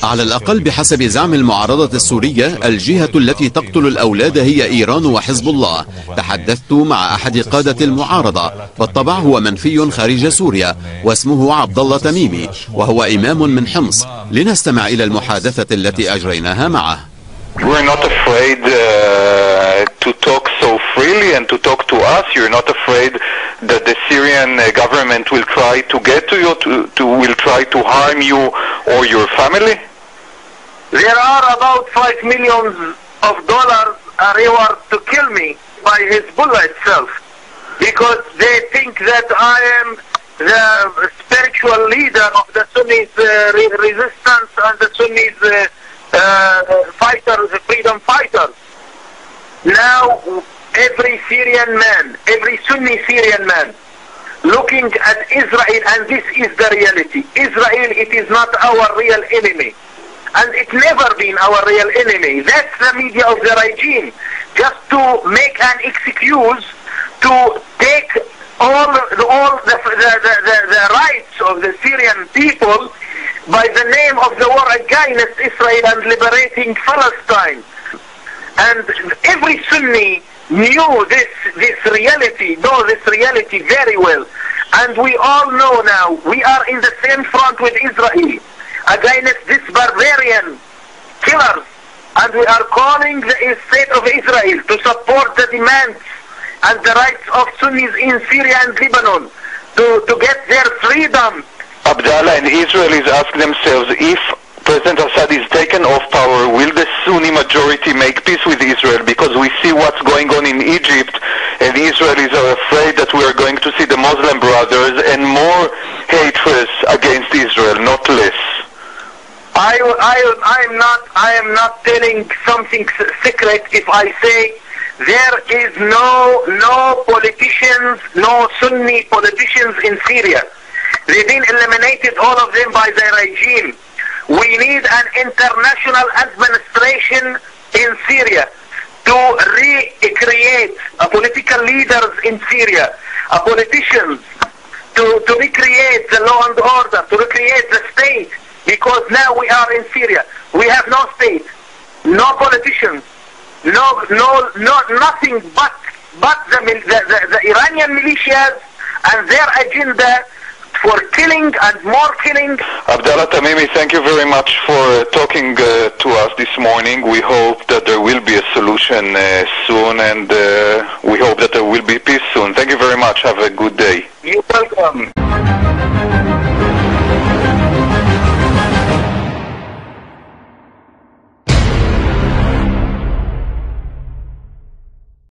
على الأقل بحسب زعم المعارضة السورية، الجهة التي تقتل الأولاد هي إيران وحزب الله. تحدثت مع أحد قادة المعارضة، بالطبع هو منفي خارج سوريا، واسمه عبد الله تميمي، وهو إمام من حمص. لنستمع إلى المحادثة التي أجريناها معه. We're not afraid to talk so freely and to talk to us. You're not afraid that the Syrian government will try to get to you, will try to harm you or your family? There are about $5 million a reward to kill me by Hezbollah itself, because they think that I am the spiritual leader of the Sunnis resistance and the Sunnis fighters, freedom fighters. Now every Syrian man, every Sunni Syrian man looking at Israel, and this is the reality. Israel, it is not our real enemy, and it never been our real enemy. That's the media of the regime, just to make an excuse to take all the rights of the Syrian people by the name of the war against Israel and liberating Palestine. And every Sunni knew this reality, knows this reality very well. And we all know now, we are in the same front with Israel against this barbarian killers. And we are calling the state of Israel to support the demands and the rights of Sunnis in Syria and Lebanon to get their freedom. Abdallah, and Israelis ask themselves, if President Assad is taken off power, will the Sunni majority make peace with Israel? Because we see what's going on in Egypt, and Israelis are afraid that we are going to see the Muslim brothers and more hatred against Israel, not less. I am not telling something secret if I say there is no politicians, no Sunni politicians in Syria. They've been eliminated, all of them, by the regime. We need an international administration in Syria to recreate political leaders in Syria, politicians, to recreate the law and order, to recreate the state, because now we are in Syria. We have no state, no politicians, nothing but the Iranian militias and their agenda for killing and more killing. Abdallah Tamimi, thank you very much for talking to us this morning. We hope that there will be a solution soon, and we hope that there will be peace soon. Thank you very much. Have a good day. You're welcome.